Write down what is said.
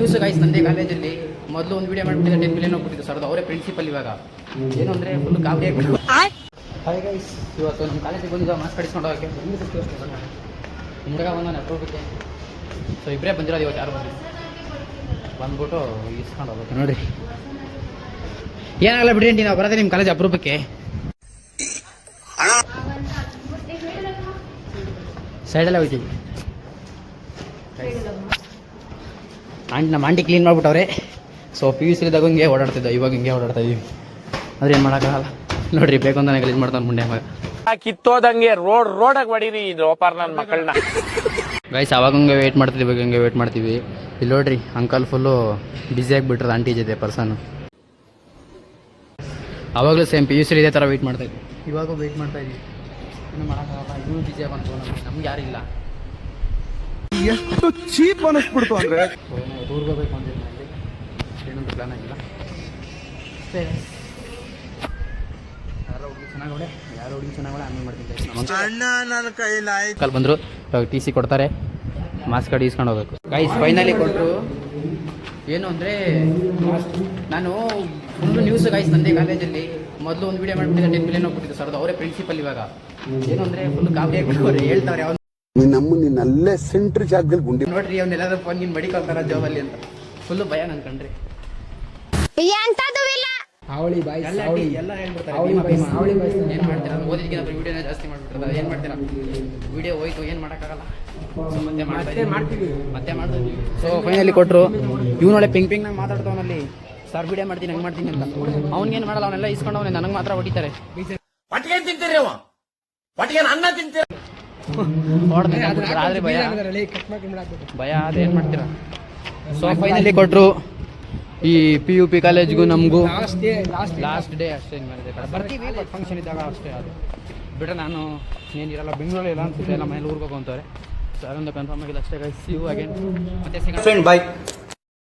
News guys ನಂದೇ ಕಾಲೇಜಲ್ಲಿ ಮೊದಲು ಒಂದು ವಿಡಿಯೋ ಮಾಡಿಬಿಟ್ಟಿದ್ದೆ 10 ಮಿಲಿಯನ್ ಹೋಗ್ಬಿಟ್ಟಿದ್ದು ಸರ್ ಅವರೇ ಪ್ರಿನ್ಸಿಪಲ್ ಇವಾಗ ಏನು ಅಂದರೆ ಫುಲ್ ಕಾಮಿಡಿ ಆಗಿಬಿಟ್ಟು. ಹಾಯ್ ಗೈಸ್, ಇವತ್ತು ನಮ್ಮ ಕಾಲೇಜಿಗೆ ಬಂದಿದ್ದು ಮಾಸ್ಕ್ ಕಡಿಸ್ಕೊಂಡು ಹೋಗೋಕ್ಕೆ ಹುಡುಗ ಬಂದಾನೆ ಅಪ್ರೂಪಕ್ಕೆ. ಸೊ ಇಬ್ಬರೇ ಬಂದಿರೋದು ಇವತ್ತು, ಯಾರು ಬಂದ್ಬಿಟ್ಟು ಇಸ್ಕೊಂಡು ಹೋಗ್ಬೇಕು ನೋಡಿರಿ. ಏನಾಗಲ್ಲ ಬಿಡಿ, ನಾವು ಬರೋದೇ ನಿಮ್ಮ ಕಾಲೇಜ್ ಅಪ್ರೂಪಕ್ಕೆ. ಸೈಡಲ್ಲೇ ಹೋಗ್ತೀವಿ. ನಮ್ಮ ಆಂಟಿ ಕ್ಲೀನ್ ಮಾಡಿಬಿಟ್ಟವ್ರೆ. ಸೊ PUC ಇದ್ದಾಗ ಹಿಂಗೆ ಓಡಾಡ್ತಿದ್ದ, ಇವಾಗ ಹಿಂಗೆ ಓಡಾಡ್ತಾ ಇದೀವಿ. ಆದರೆ ಏನು ಮಾಡೋಕ್ಕಾಗಲ್ಲ ನೋಡ್ರಿ, ಬೇಕು ಅಂತ ಗಲೀಜ್ ಮಾಡ್ತಾನೆ ಮುಂಡೆ ಮಗ. ಕಿತ್ತೋದಂಗೆ ರೋಡಾಗಿ ಹೊಡೀರಿ ಇದು ಓಪಾರ್ ನನ್ನ ಮಕ್ಕಳನ್ನ. ಗೈಸ್ ಅವಾಗ ಹಂಗೆ ವೆಯ್ಟ್ ಮಾಡ್ತಿದ್ವಿ, ಇವಾಗ ಹಂಗೆ ವೆಯ್ಟ್ ಮಾಡ್ತೀವಿ. ಇಲ್ಲಿ ನೋಡ್ರಿ ಅಂಕಲ್ ಫುಲ್ಲು ಬ್ಯುಸಿ ಆಗಿಬಿಟ್ರೆ ಆಂಟಿ ಜೊತೆ ಪರ್ಸನ್. ಆವಾಗಲೂ ಸೇಮ್ PUC ಇದೇ ಥರ ವೆಯ್ಟ್ ಮಾಡ್ತಾಯಿದ್ವಿ, ಇವಾಗೂ ವೆಯ್ಟ್ ಮಾಡ್ತಾ ಇದ್ವಿ. ಏನು ಮಾಡೋಕ್ಕಾಗಲ್ಲ, ಇನ್ನೂ ಬ್ಯುಸಿ ಬಂತು ನಮ್ಗೆ ಯಾರಿಲ್ಲ. ಎಷ್ಟು ಚೀಪ್ ಅನಿಸ್ಬಿಡ್ತು ಅಂದರೆ ಊರಿಗೆ ಹೋಗ್ಬೇಕು ಅಂತಿದ್ದೆ, ಏನೊಂದು ಪ್ಲಾನ್ ಆಗಿಲ್ಲ. ಯಾರೋ ಹುಡುಗಿ ಚೆನ್ನಾಗವಳೆ ಆಮೇಲೆ ಮಾಡ್ತೀನಿ. ಕಲ್ ಬಂದರು, ಇವಾಗ TC ಕೊಡ್ತಾರೆ, ಮಾಸ್ಕ್ ಕಾರ್ಡ್ ಇಸ್ಕೊಂಡು ಹೋಗ್ಬೇಕು. ಗೈಸ್ ಫೈನಲಿ ಕೊಟ್ಟರು. ಏನು ಅಂದರೆ ನಾನು ಫುಲ್ಲು ನ್ಯೂಸ್ ಗೈಸ್ ನಂದೇ ಕಾಲೇಜಲ್ಲಿ ಮೊದಲು ಒಂದು ವಿಡಿಯೋ ಮಾಡಿಬಿಟ್ಟಿದ್ದೆ 10 ಮಿಲಿಯನ್ ಹೋಗ್ಬಿಟ್ಟಿದ್ದು ಸರ್ ಅವರೇ ಪ್ರಿನ್ಸಿಪಲ್ ಇವಾಗ. ಏನು ಅಂದರೆ ಫುಲ್ ಕಾಮಿಡಿ ಆಗಿಬಿಟ್ಟು ಹೇಳ್ತಾರೆ ಅವ್ನು ಅಲ್ಲೇ ಸೆಂಟ್ರ್ ಜಾಗದಲ್ಲಿ ಗುಂಡಿ ನೋಡ್ರಿ, ಅವ್ನೆಲ್ಲಾದ್ರೂ ಫೋನ್ ನೀನು ಮಡಿಕೊಳ್ತಾರ ಜಾಬಲ್ಲಿ ಅಂತ ಫುಲ್ಲು ಭಯ ನನ್ ಕಂಡ್ರಿ. ಅವಳಿ ಬಾಯ್ ಎಲ್ಲ ಹೇಳ್ಬಿಡ್ತಾರೆ. ಏನು ಮಾಡ್ತೀರಾ, ಓದಿದ್ಕಿಂತ ವಿಡಿಯೋನ ಜಾಸ್ತಿ ಮಾಡ್ಬಿಟ್ರದ, ಏನು ಮಾಡ್ತೀರಾ, ವಿಡಿಯೋ ಹೋಯ್ತು ಏನು ಮಾಡೋಕ್ಕಾಗಲ್ಲ. ಮತ್ತೆ ಮಾಡ್ತೀವಿ. ಸೊ ಫೈನಲಿ ಕೊಟ್ಟರು. ಇವನೊಳ್ಳೆ ಪಿಂಗ್ನಾಗ ಮಾತಾಡ್ತಾವನಲ್ಲಿ, ಸರ್ ವಿಡಿಯೋ ಮಾಡ್ತೀನಿ ಹಂಗೆ ಮಾಡ್ತೀನಿ ಅಂತ. ಅವ್ನಿಗೇನು ಮಾಡಲ್ಲ, ಅವನ್ನೆಲ್ಲ ಇಸ್ಕೊಂಡು ಅವನೇ ನನಗೆ ಮಾತ್ರ ಹೊಡಿತಾರೆ. ಆದ್ರೆ ಭಯ ಅದೇನು ಮಾಡ್ತೀರಾ. ಸೊ ಫೈನಲಿ ಕೊಟ್ಟರು. ಈ PUP ಕಾಲೇಜ್ಗೂ ನಮಗೂ ಲಾಸ್ಟ್ ಡೇ ಅಷ್ಟೇ ಬರ್ತೀವಿ, ಬಟ್ ಫಂಕ್ಷನ್ ಇದ್ದಾಗ ಅಷ್ಟೇ. ಅದು ಬಿಟ್ಟರೆ ನಾನು ಏನಿರಲ್ಲ, ಬೆಂಗಳೂರಲ್ಲಿ ಇಲ್ಲ ಅನ್ಸುತ್ತೆ, ಎಲ್ಲ ಮನೇಲಿ ಊರಿಗೆ ಹೋಗುವಂತವ್ರೆ. ಸೊ ಅದೊಂದು ಕನ್ಫರ್ಮ್ ಆಗಿಲ್ಲ ಅಷ್ಟೇ. ಸಿ ಯು ಅಗೇನ್, ಮತ್ತೆ ಬಾಯ್.